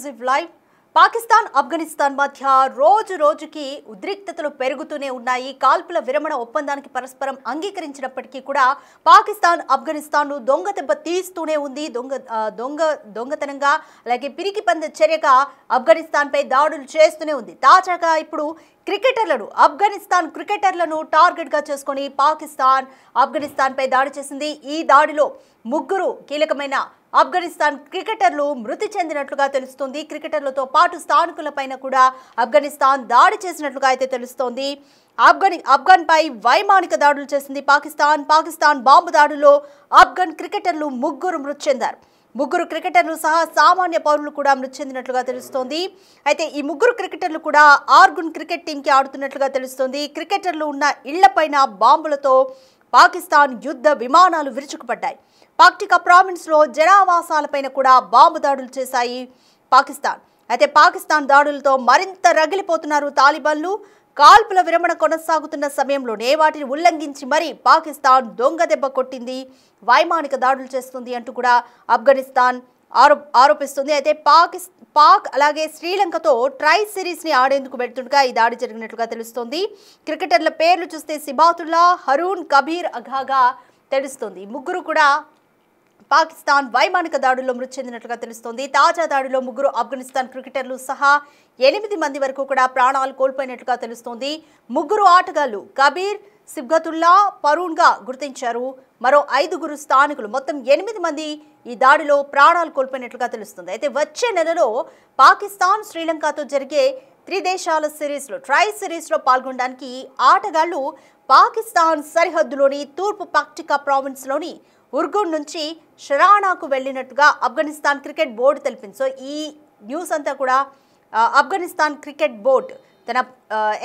Exclusive live Pakistan Afghanistan మధ్య రోజు రోజుకి ఉద్రిక్తతలు పెరుగుతూనే ఉన్నాయి. కాల్పుల విరమణ ఒప్పందానికి పరస్పరం అంగీకరించినప్పటికీ కూడా పాకిస్తాన్ ఆఫ్ఘనిస్తాన్ దొంగ దెబ్బ తీస్తూనే ఉంది. దొంగతనంగా అలాగే పిరికి పంద చర్యగా ఆఫ్ఘనిస్తాన్ పై దాడులు చేస్తూనే ఉంది. తాజాగా ఇప్పుడు ఆఫ్ఘనిస్తాన్ క్రికెటర్లను టార్గెట్ గా చేసుకొని పాకిస్తాన్ ఆఫ్ఘనిస్తాన్ పై దాడి చేసింది. ఈ దాడిలో ముగ్గురు కీలకమైన ఆఫ్ఘనిస్తాన్ క్రికెటర్లు మృతి చెందినట్లుగా తెలుస్తోంది. క్రికెటర్లతో పాటు స్థానికులపైన కూడా ఆఫ్ఘనిస్తాన్ దాడి చేసినట్లుగా అయితే తెలుస్తోంది. ఆఫ్ఘన్ పై వైమానిక దాడులు చేసింది పాకిస్తాన్ బాంబు దాడుల్లో ఆఫ్ఘన్ క్రికెటర్లు ముగ్గురు మృతి చెందారు. ముగ్గురు క్రికెటర్లు సహా సామాన్య పౌరులు కూడా మృతి చెందినట్లుగా తెలుస్తోంది. అయితే ఈ ముగ్గురు క్రికెటర్లు కూడా ఆర్గున్ క్రికెట్ టీంకి ఆడుతున్నట్లుగా తెలుస్తోంది. క్రికెటర్లు ఉన్న ఇళ్లపైన బాంబులతో పాకిస్తాన్ యుద్ధ విమానాలు విరుచుకుపడ్డాయి. పాక్టికా ప్రావిన్స్ లో జనావాసాలపైన కూడా బాంబు దాడులు చేశాయి పాకిస్తాన్. అయితే పాకిస్తాన్ దాడులతో మరింత రగిలిపోతున్నారు తాలిబాన్లు. కాల్పుల విరమణ కొనసాగుతున్న సమయంలోనే వాటిని ఉల్లంఘించి మరీ పాకిస్తాన్ దొంగ దెబ్బ కొట్టింది, వైమానిక దాడులు చేస్తుంది అంటూ కూడా ఆఫ్ఘనిస్తాన్ ఆరోపిస్తుంది. అయితే పాక్ అలాగే శ్రీలంకతో ట్రై సిరీస్ ని ఆడేందుకు వెళ్తుండగా ఈ దాడి జరిగినట్లుగా తెలుస్తోంది. క్రికెటర్ల పేర్లు చూస్తే సిబాతుల్లా, హరూన్ కబీర్ అఘాగా తెలుస్తుంది. ముగ్గురు కూడా పాకిస్తాన్ వైమానిక దాడుల్లో మృతి చెందినట్లుగా తెలుస్తోంది. తాజా దాడిలో ముగ్గురు ఆఫ్ఘనిస్తాన్ క్రికెటర్లు సహా 8 మంది వరకు కూడా ప్రాణాలు కోల్పోయినట్లుగా తెలుస్తోంది. ముగ్గురు ఆటగాళ్లు కబీర్, సిబ్గతుల్లా, పరూన్ గా గుర్తించారు. మరో 5 స్థానికులు, మొత్తం 8 మంది ఈ దాడిలో ప్రాణాలు కోల్పోయినట్లుగా తెలుస్తుంది. అయితే వచ్చే నెలలో పాకిస్తాన్ శ్రీలంకతో జరిగే త్రిదేశాల సిరీస్లో ట్రై సిరీస్లో పాల్గొనడానికి ఆటగాళ్లు పాకిస్తాన్ సరిహద్దులోని తూర్పు పాక్టికా ప్రావిన్స్లోని ఉర్గున్ నుంచి షరానాకు వెళ్లినట్టుగా ఆఫ్ఘనిస్తాన్ క్రికెట్ బోర్డు తెలిపింది. సో ఈ న్యూస్ అంతా కూడా ఆఫ్ఘనిస్తాన్ క్రికెట్ బోర్డు తన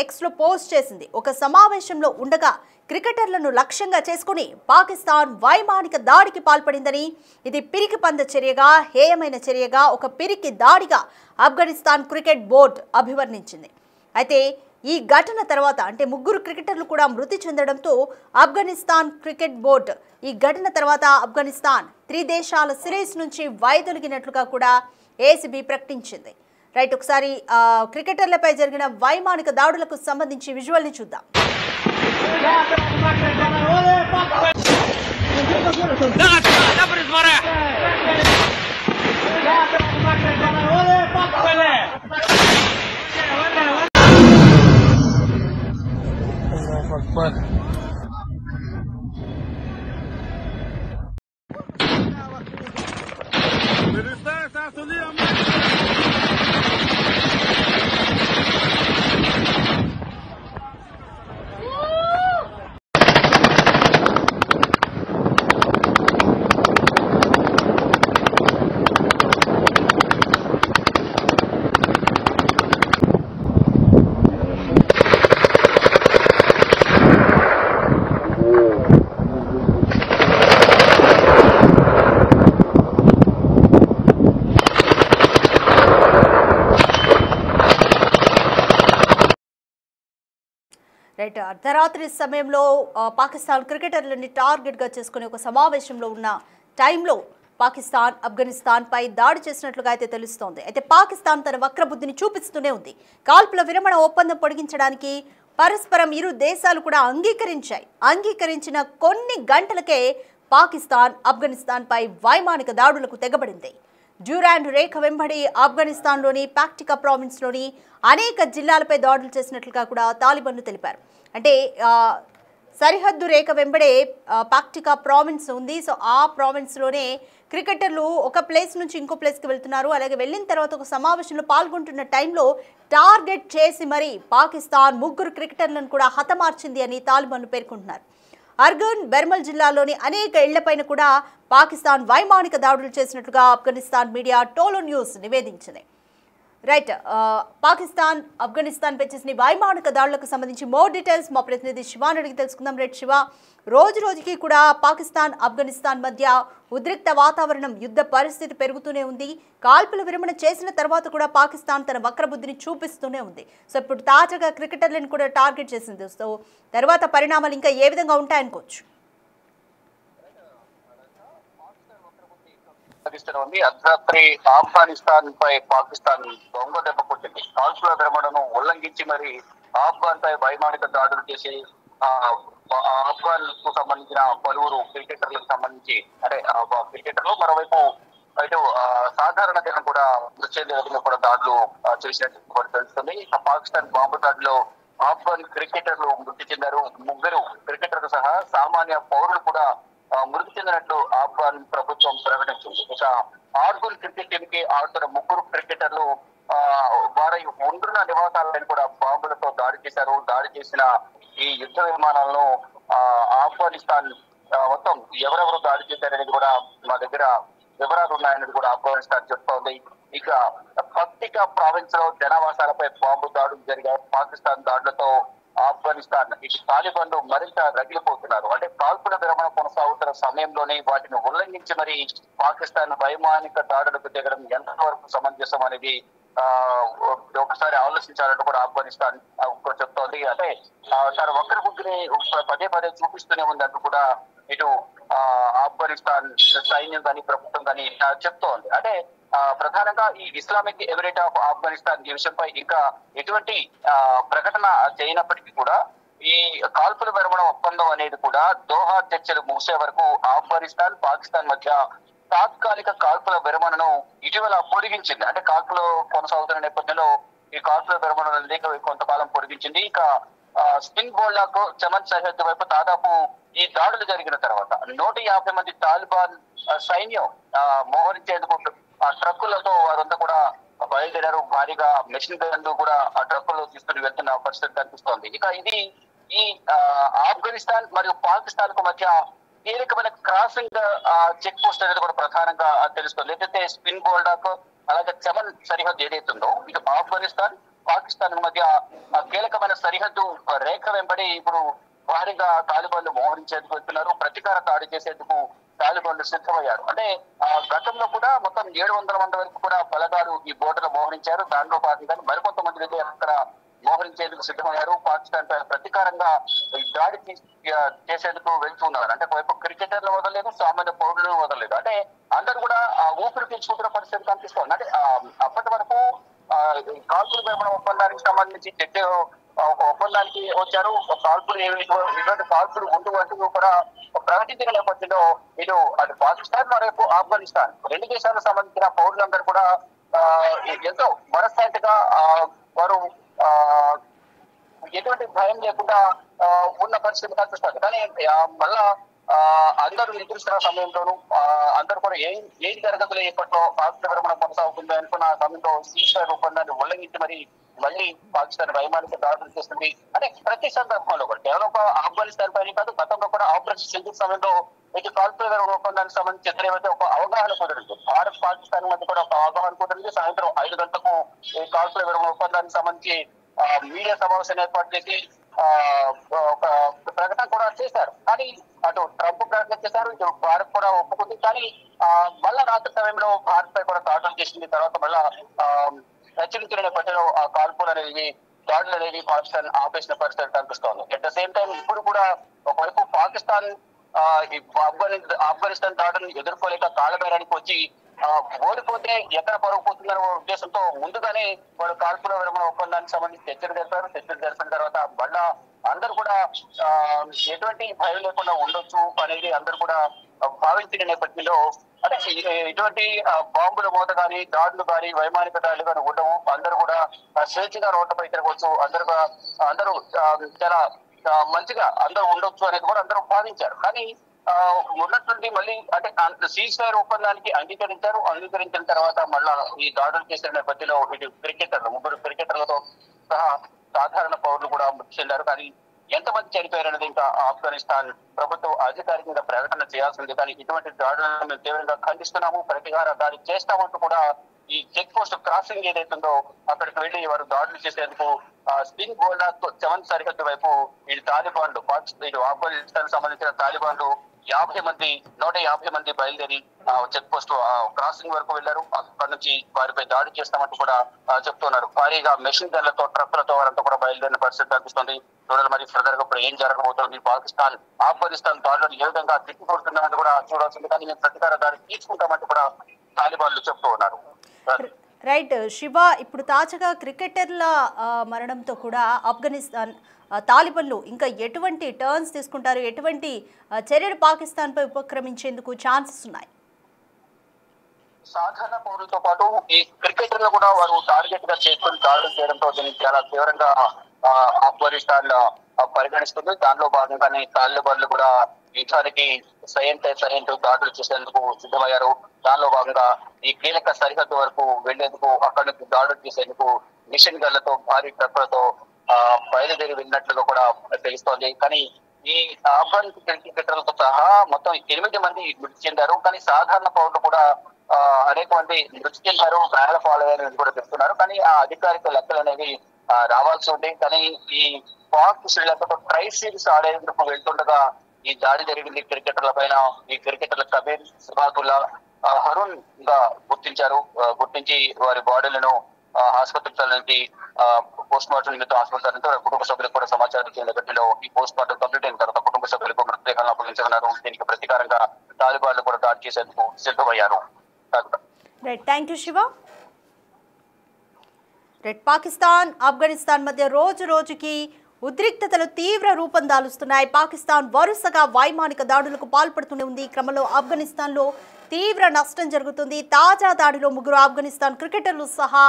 ఎక్స్లో పోస్ట్ చేసింది. ఒక సమావేశంలో ఉండగా క్రికెటర్లను లక్ష్యంగా చేసుకుని పాకిస్తాన్ వైమానిక దాడికి పాల్పడిందని, ఇది పిరికి పంద చర్యగా, హేయమైన చర్యగా, ఒక పిరికి దాడిగా ఆఫ్ఘనిస్తాన్ క్రికెట్ బోర్డు అభివర్ణించింది. అయితే ఈ ఘటన తర్వాత అంటే ముగ్గురు క్రికెటర్లు కూడా మృతి చెందడంతో ఆఫ్ఘనిస్తాన్ క్రికెట్ బోర్డు ఈ ఘటన తర్వాత ఆఫ్ఘనిస్తాన్ త్రిదేశాల సిరీస్ నుంచి వైదొలిగినట్లుగా కూడా ఏసీబీ ప్రకటించింది. రైట్, ఒకసారి క్రికెటర్లపై జరిగిన వైమానిక దాడులకు సంబంధించి విజువల్ ని చూద్దాం. రైట్, అర్ధరాత్రి సమయంలో పాకిస్తాన్ క్రికెటర్లని టార్గెట్గా చేసుకుని ఒక సమావేశంలో ఉన్న టైంలో పాకిస్తాన్ ఆఫ్ఘనిస్తాన్ పై దాడి చేసినట్లుగా అయితే తెలుస్తోంది. అయితే పాకిస్తాన్ తన వక్రబుద్ధిని చూపిస్తూనే ఉంది. కాల్పుల విరమణ ఒప్పందం పొడిగించడానికి పరస్పరం ఇరు దేశాలు కూడా అంగీకరించిన కొన్ని గంటలకే పాకిస్తాన్ ఆఫ్ఘనిస్తాన్ పై వైమానిక దాడులకు తెగబడింది. డ్యూరాండ్ రేఖ వెంబడి ఆఫ్ఘనిస్తాన్లోని పాక్టికా ప్రావిన్స్లోని అనేక జిల్లాలపై దాడులు చేసినట్లుగా కూడా తాలిబాన్లు తెలిపారు. అంటే సరిహద్దు రేఖ వెంబడే పాక్టికా ప్రావిన్స్ ఉంది. సో ఆ ప్రావిన్స్లోనే క్రికెటర్లు ఒక ప్లేస్ నుంచి ఇంకో ప్లేస్కి వెళ్తున్నారు. అలాగే వెళ్ళిన తర్వాత ఒక సమావేశంలో పాల్గొంటున్న టైంలో టార్గెట్ చేసి మరి పాకిస్తాన్ ముగ్గురు క్రికెటర్లను కూడా హతమార్చింది అని తాలిబాన్లు పేర్కొంటున్నారు. అర్గన్, బెర్మల్ జిల్లాలోని అనేక ఇళ్లపైన కూడా పాకిస్తాన్ వైమానిక దాడులు చేసినట్లుగా ఆఫ్ఘనిస్తాన్ మీడియా టోలో న్యూస్ నివేదించింది. రైట్, పాకిస్తాన్ ఆఫ్ఘనిస్తాన్ పై చేసిన వైమానిక దాడులకు సంబంధించి మోర్ డీటెయిల్స్ మా ప్రతినిధి శివాని అడిగి తెలుసుకుందాం. రైట్ శివ, రోజు రోజుకి కూడా పాకిస్తాన్ ఆఫ్ఘనిస్తాన్ మధ్య ఉద్రిక్త వాతావరణం, యుద్ధ పరిస్థితి పెరుగుతూనే ఉంది. కాల్పుల విరమణ చేసిన తర్వాత కూడా పాకిస్తాన్ తన వక్రబుద్ధిని చూపిస్తూనే ఉంది. సో ఇప్పుడు తాజాగా క్రికెటర్లను కూడా టార్గెట్ చేసింది. సో తర్వాత పరిణామాలు ఇంకా ఏ విధంగా ఉంటాయనుకోవచ్చు? ఉంది. అర్ధరాత్రి ఆఫ్ఘనిస్తాన్ పై పాకిస్తాన్ దొంగ దెబ్బ కొట్టింది. కాల్పుల విరమణను ఉల్లంఘించి మరి ఆఫ్ఘాన్ పై వైమానిక దాడులు చేసి ఆ ఆఫ్ఘాన్ కు సంబంధించిన పలువురు క్రికెటర్లకు సంబంధించి అంటే క్రికెటర్లు మరోవైపు అయితే సాధారణ జనం కూడా మృతి చెందే విధంగా కూడా దాడులు చేసినట్టు కూడా తెలుస్తుంది. పాకిస్తాన్ బాంబు దాడిలో ఆఫ్ఘాన్ క్రికెటర్లు మృతి చెందారు. ముగ్గురు క్రికెటర్లు సహా సామాన్య పౌరులు కూడా మృతి చెందినట్లు ఆఫ్ఘాన్ ప్రభుత్వం ప్రకటించింది. ఇక ఆరుగురు క్రికెట్ టీమ్ కి ఆడుతున్న ముగ్గురు క్రికెటర్లు వారి ఉంటున్న నివాసాలను కూడా బాంబులతో దాడి చేశారు. దాడి చేసిన ఈ యుద్ధ విమానాలను ఆఫ్ఘనిస్తాన్ మొత్తం ఎవరెవరు దాడి చేశారనేది కూడా మా దగ్గర వివరాలు ఉన్నాయనేది కూడా ఆఫ్ఘనిస్తాన్ చెప్తోంది. ఇక పక్తికా ప్రావిన్స్ లో జనావాసాలపై బాంబు దాడులు జరిగాయి. పాకిస్తాన్ దాడులతో ఆఫ్ఘనిస్తాన్ ఇటు తాలిబాన్లు మరింత రగిలిపోతున్నారు. అంటే కాల్పుల విరమణ కొనసాగుతున్న సమయంలోనే వాటిని ఉల్లంఘించి మరి పాకిస్తాన్ వైమానిక దాడులకు దిగడం ఎంతవరకు సమంజసం అనేది ఒకసారి ఆలోచించాలంటూ కూడా ఆఫ్ఘనిస్తాన్ చెప్తోంది. అంటే తన ఒక్కరి ముగ్గురే పదే పదే చూపిస్తూనే ఉందంటూ కూడా ఇటు ఆఫ్ఘనిస్తాన్ సైన్యం కానీ ప్రభుత్వం కానీ చెప్తోంది. అంటే ప్రధానంగా ఈ ఇస్లామిక్ ఎమిరేట్ ఆఫ్ ఆఫ్ఘనిస్తాన్ ఈ విషయంపై ఇంకా ఎటువంటి ప్రకటన చేయనప్పటికీ కూడా ఈ కాల్పుల విరమణ ఒప్పందం అనేది కూడా దోహా చర్చలు ముగిసే వరకు ఆఫ్ఘనిస్తాన్ పాకిస్తాన్ మధ్య తాత్కాలిక కాల్పుల విరమణను ఇటీవల పొడిగించింది. అంటే కాల్పులు కొనసాగుతున్న నేపథ్యంలో ఈ కాల్పుల విరమణ అనేది కొంతకాలం పొడిగించింది. ఇక స్పిన్ బోల్డాకు చమన్ సరిహద్దు వైపు దాదాపు ఈ దాడులు జరిగిన తర్వాత 150 మంది తాలిబాన్ సైన్యం మోహరించేందుకు ఆ ట్రక్కులతో వారంతా కూడా బయలుదేరారు. భారీగా మెషిన్ గన్లు కూడా ఆ ట్రక్కుల్లో తీసుకుని వెళ్తున్న పరిస్థితి కనిపిస్తోంది. ఇక ఇది ఈ ఆఫ్ఘనిస్తాన్ మరియు పాకిస్తాన్ కు మధ్య కీలకమైన క్రాసింగ్ చెక్ పోస్ట్ అనేది కూడా ప్రధానంగా తెలుస్తుంది. ఏదైతే స్పిన్ బోల్డాక్ అలాగే చమన్ సరిహద్దు ఏదైతుందో ఇది ఆఫ్ఘనిస్తాన్ పాకిస్తాన్ మధ్య కీలకమైన సరిహద్దు రేఖ వెంబడి ఇప్పుడు భారీగా తాలిబాన్లు మోహరించేందుకు వెళ్తున్నారు. ప్రతీకార దాడి చేసేందుకు తాలిబాన్లు సిద్ధమయ్యారు. అంటే గతంలో కూడా మొత్తం 700 మంది వరకు కూడా బలగాలు ఈ బోర్డులో మోహరించారు. దానిలో భాగంగా మరికొంతమంది అయితే అక్కడ మోహరించేందుకు సిద్ధమయ్యారు. పాకిస్తాన్ పై ప్రతీకారంగా దాడి చేసేందుకు వెళ్తున్నారు. అంటే ఒకవైపు క్రికెటర్లు వదలలేదు, సామాన్య పౌరులు వదలలేదు. అంటే అందరూ కూడా ఊపిరి పీల్చుకుంటున్న పరిస్థితి కనిపిస్తోంది. అంటే అప్పటి వరకు కాల్పుల విరమణ ఒప్పందానికి సంబంధించి ఒక ఒప్పందానికి వచ్చారు. కాల్పులు ఇటువంటి కాల్పులు ఉండు అంటూ కూడా ప్రకటించిన నేపథ్యంలో ఇటు అటు పాకిస్తాన్ మరోవైపు ఆఫ్ఘనిస్తాన్ రెండు దేశాలకు సంబంధించిన పౌరులందరూ కూడా ఎంతో మనశ్శాంతిగా వారు ఎటువంటి భయం లేకుండా ఉన్న పరిస్థితి కనిపిస్తుంది. కానీ మళ్ళా అందరూ నిద్రిస్తున్న సమయంలోనూ అందరూ కూడా ఏం జరగదులే ఇప్పట్లో కాల్పుల విరమణ కొనసాగుతుంది అనుకున్న సమయంలో సీజర్ ఒప్పందాన్ని ఉల్లంఘించి మరి మళ్ళీ పాకిస్తాన్ వైమానిక దాడులు చేస్తుంది. అంటే ప్రతి సందర్భంలో కూడా కేవలం ఒక ఆఫ్ఘనిస్తాన్ పైన కాదు, గతంలో కూడా ఆపరేషన్ సింధు సమయంలో ఇటు కాల్పుల విరమణ ఒప్పందానికి సంబంధించి ఇద్దరేమైతే ఒక అవగాహన కుదిరింది. భారత్ పాకిస్తాన్ మధ్య కూడా ఒక అవగాహన కుదిరింది. సాయంత్రం 5 గంటలకు ఈ కాల్పుల విరమణ ఒప్పందానికి సంబంధించి మీడియా సమావేశం ఏర్పాటు చేసి ఒక ప్రకటన కూడా చేశారు. కానీ అటు ట్రంప్ ప్రకటన చేశారు, ఇటు భారత్ కూడా ఒప్పుకుంది. కానీ మళ్ళా రాత్రి సమయంలో భారత్ పై కూడా దాడులు చేసింది. తర్వాత మళ్ళా హెచ్చరించిన నేపథ్యంలో ఆ కాల్పులు అనేది దాడులు అనేది పాకిస్తాన్ ఆపేసిన పరిస్థితి కనిపిస్తోంది. అట్ ద సేమ్ టైం ఇప్పుడు కూడా ఒకవైపు పాకిస్తాన్ ఆఫ్ఘనిస్తాన్ దాడులను ఎదుర్కోలేక కాళ్ళబేరానికి వచ్చి ఓడిపోతే ఎక్కడ పరుగు పోతుందనే ఉద్దేశంతో ముందుగానే వాళ్ళు కాల్పుల విరమణ ఒప్పందానికి సంబంధించి చర్చలు జరిపిన తర్వాత మళ్ళా అందరూ కూడా ఎటువంటి భయం లేకుండా ఉండొచ్చు అనేది అందరూ కూడా భావించిన నేపథ్యంలో అంటే ఇటువంటి బాంబుల మోత కానీ దాడులు కానీ వైమానిక దాడులు కానీ ఉండవు. అందరూ కూడా స్వేచ్ఛగా రోడ్లపై తిరగవచ్చు. అందరూ చాలా మంచిగా అందరూ ఉండొచ్చు అనేది కూడా అందరూ భావించారు. కానీ ఉన్నట్టుండి మళ్ళీ అంటే సీజ్ ఫైర్ ఒప్పందానికి అంగీకరించిన తర్వాత మళ్ళా ఈ దాడులు చేసిన నేపథ్యంలో ఇటు ముగ్గురు క్రికెటర్లతో సహా సాధారణ పౌరులు కూడా మృతి చెందారు. కానీ ఎంతమంది చనిపోయారనేది ఇంకా ఆఫ్ఘనిస్తాన్ ప్రభుత్వం అధికారికంగా ప్రకటన చేయాల్సింది. కానీ ఇటువంటి దాడులను మేము తీవ్రంగా ఖండిస్తున్నాము, ప్రతీకార దాడి చేస్తామంటూ కూడా ఈ చెక్ పోస్ట్ క్రాసింగ్ ఏదైతుందో అక్కడికి వెళ్లి వారు దాడులు చేసేందుకు స్పిన్ బోల్డాక్ చమన్ సరిహద్దు వైపు ఈ తాలిబాన్లు ఇటు ఆఫ్ఘనిస్తాన్ సంబంధించిన తాలిబాన్లు 150 మంది బయలుదేరి చెక్ పోస్ట్ క్రాసింగ్ వరకు వెళ్లారు. అక్కడ నుంచి వారిపై దాడి చేస్తామంటూ కూడా చెప్తున్నారు. భారీగా మెషిన్ గన్లతో ట్రక్కులతో వారంతా కూడా బయలుదేరిన పరిస్థితి కనిపిస్తుంది. చూడాలి మరి ఫర్దర్ గా ఇప్పుడు ఏం జరగబోతోంది. పాకిస్తాన్ ఆఫ్ఘనిస్తాన్ దాడులను ఏ విధంగా తిప్పికొడుతుందని కూడా చూడాల్సింది. కానీ మేము ప్రతీకార దాడి తీసుకుంటామంటూ కూడా తాలిబాన్లు చెప్తూ ఉన్నారు. రైట్ శివ, ఇప్పుడు తాజాగా క్రికెటర్ల మరణంతో కూడా ఆఫ్ఘనిస్తాన్ తాలిబాన్లు ఇంకా ఎటువంటి టర్న్స్ తీసుకుంటారు, ఎటువంటి చర్యలు పాకిస్తాన్ పై ఉపక్రమించేందుకు ఛాన్సెస్ ఉన్నాయి? సాధారణ పౌరులతో పాటు ఈ క్రికెటర్లు కూడా వారు టార్గెట్ గా చేసుకుని దాడులు చేయడంతో దీన్ని చాలా తీవ్రంగా ఆఫ్ఘనిస్తాన్ పరిగణిస్తుంది. దానిలో భాగంగానే తాలిబాన్లు కూడా యుద్ధానికి సైన్యంతో దాడులు చేసేందుకు సిద్ధమయ్యారు. దానిలో భాగంగా ఈ కీలక సరిహద్దు వరకు వెళ్లేందుకు, అక్కడి నుంచి దాడులు చేసేందుకు మిషన్ గన్లతో భారీ ట్రక్కులతో బయలుదేరి వెళ్ళినట్లుగా కూడా తెలుస్తోంది. కానీ ఈ ఆఫ్ఘన్ క్రికెటర్లతో సహా మొత్తం 8 మంది మృతి చెందారు. కానీ సాధారణ పౌరులు కూడా అనేక మంది మృతి చెందారు, ప్రాణాల పాలయ్యారని కూడా చెప్తున్నారు. కానీ ఆ అధికారిక లెక్కలు అనేవి రావాల్సి ఉంది. కానీ ఈ పాక్ శ్రీలంకతో ట్రై సిరీస్ ఆడేందుకు వెళ్తుండగా ఈ దాడి జరిగింది క్రికెటర్ల పైన. ఈ క్రికెటర్ల కబీర్, సిబాతుల్లా, హరుణ్ గా గుర్తించి వారి బాడీలను ఆసుపత్రి తరలించి పోస్ట్ మార్టం నిమిత్తం ఆసుపత్రి కుటుంబ సభ్యులకు కూడా సమాచారం ఇచ్చిన గట్టిలో ఈ పోస్ట్ మార్టం కంప్లీట్ అయిన తర్వాత కుటుంబ సభ్యులకు మృతదేహాలను అప్పగించనున్నారు. దీనికి ప్రతీకారంగా తాలిబాన్లు కూడా దాడి చేసేందుకు సిద్ధమయ్యారు. Right, thank you Shiva. Right, Pakistan Afghanistan మధ్య రోజు రోజుకి ఉద్రిక్తతలు తీవ్ర రూపం దాలుస్తున్నాయి. పాకిస్తాన్ వరుసగా వైమానిక దాడులకు పాల్పడుతూనే ఉంది. ఈ క్రమంలో ఆఫ్ఘనిస్తాన్లో తీవ్ర నష్టం జరుగుతుంది. తాజా దాడిలో 3 ఆఫ్ఘనిస్తాన్ క్రికెటర్లు సహా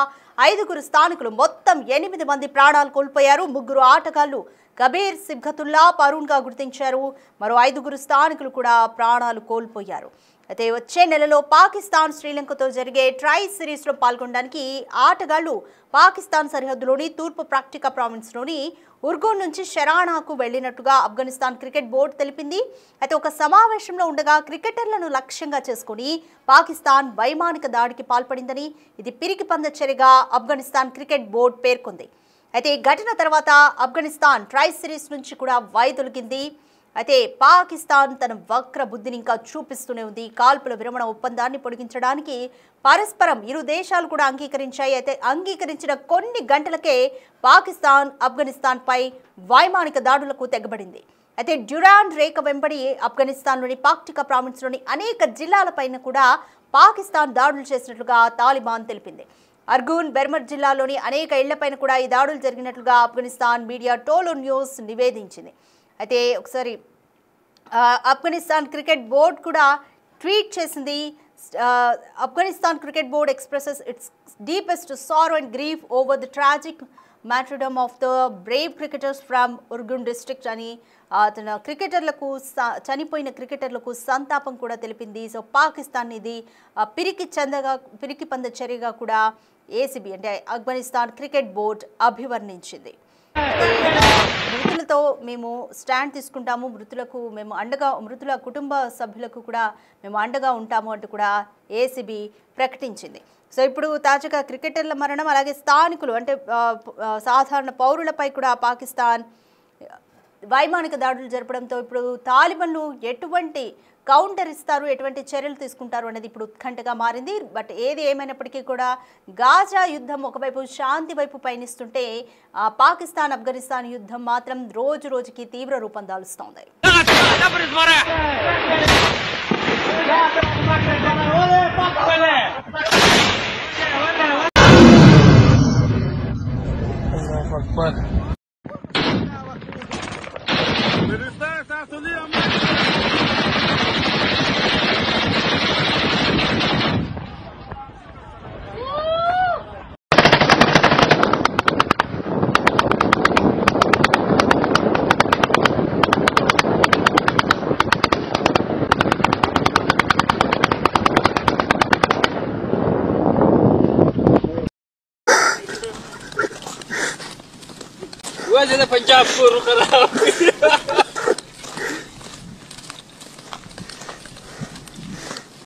5 స్థానికులు మొత్తం 8 మంది ప్రాణాలు కోల్పోయారు. 3 ఆటగాళ్లు కబీర్, సిబ్గతుల్లా, పరూన్గా గుర్తించారు. మరో 5 స్థానికులు కూడా ప్రాణాలు కోల్పోయారు. అయితే వచ్చే నెలలో పాకిస్తాన్ శ్రీలంకతో జరిగే ట్రై సిరీస్లో పాల్గొనడానికి ఆటగాళ్లు పాకిస్తాన్ సరిహద్దులోని తూర్పు ప్రాక్టికా ప్రావిన్స్లోని ఉర్గూన్ నుంచి షెరానాకు వెళ్లినట్టుగా ఆఫ్ఘనిస్తాన్ క్రికెట్ బోర్డు తెలిపింది. అయితే ఒక సమావేశంలో ఉండగా క్రికెటర్లను లక్ష్యంగా చేసుకుని పాకిస్తాన్ వైమానిక దాడికి పాల్పడిందని, ఇది పిరికి పంద చర్యగా ఆఫ్ఘనిస్తాన్ క్రికెట్ బోర్డు పేర్కొంది. అయితే ఈ ఘటన తర్వాత ఆఫ్ఘనిస్తాన్ ట్రై సిరీస్ నుంచి కూడా వైదొలిగింది. అయితే పాకిస్తాన్ తన వక్ర బుద్ధిని ఇంకా చూపిస్తూనే ఉంది. కాల్పుల విరమణ ఒప్పందాన్ని పొడిగించడానికి పరస్పరం ఇరు దేశాలు కూడా అంగీకరించాయి. అయితే అంగీకరించిన కొన్ని గంటలకే పాకిస్తాన్ ఆఫ్ఘనిస్తాన్పై వైమానిక దాడులకు తెగబడింది. అయితే డ్యూరాండ్ రేఖ వెంబడి ఆఫ్ఘనిస్తాన్లోని పాక్టికా ప్రావిన్స్లోని అనేక జిల్లాలపైన కూడా పాకిస్తాన్ దాడులు చేసినట్లుగా తాలిబాన్ తెలిపింది. అర్గూన్, బెర్మర్ జిల్లాలోని అనేక ఇళ్లపైన కూడా ఈ దాడులు జరిగినట్లుగా ఆఫ్ఘనిస్తాన్ మీడియా టోలో న్యూస్ నివేదించింది. అయితే ఒకసారి ఆఫ్ఘనిస్తాన్ క్రికెట్ బోర్డు కూడా ట్వీట్ చేసింది. Afghanistan cricket board expresses it's deepest sorrow and grief over the tragic martyrdom of the brave cricketers from Urgun district అని తన క్రికెటర్లకు చనిపోయిన క్రికెటర్లకు సంతాపం కూడా తెలిపింది. సో పాకిస్తాన్ ఇది పిరికి పంద చర్యగా కూడా ఏసీబీ అంటే ఆఫ్ఘనిస్తాన్ క్రికెట్ బోర్డు అభివర్ణించింది. మృతులతో మేము స్టాండ్ తీసుకుంటాము, మృతుల కుటుంబ సభ్యులకు కూడా మేము అండగా ఉంటాము అంటూ కూడా ఏసీబీ ప్రకటించింది. సో ఇప్పుడు తాజాగా క్రికెటర్ల మరణం, అలాగే స్థానికులు అంటే సాధారణ పౌరులపై కూడా పాకిస్తాన్ వైమానిక దాడులు జరపడంతో ఇప్పుడు తాలిబాన్లు ఎటువంటి కౌంటర్ ఇస్తారు, ఎటువంటి చర్యలు తీసుకుంటారు అనేది ఇప్పుడు ఉత్కంఠగా మారింది. బట్ ఏది ఏమైనప్పటికీ కూడా గాజా యుద్ధం ఒకవైపు శాంతి వైపు పయనిస్తుంటే పాకిస్తాన్ ఆఫ్ఘనిస్తాన్ యుద్ధం మాత్రం రోజు రోజుకి తీవ్ర రూపం దాలుస్తోంది. पंजाब को रुक रहा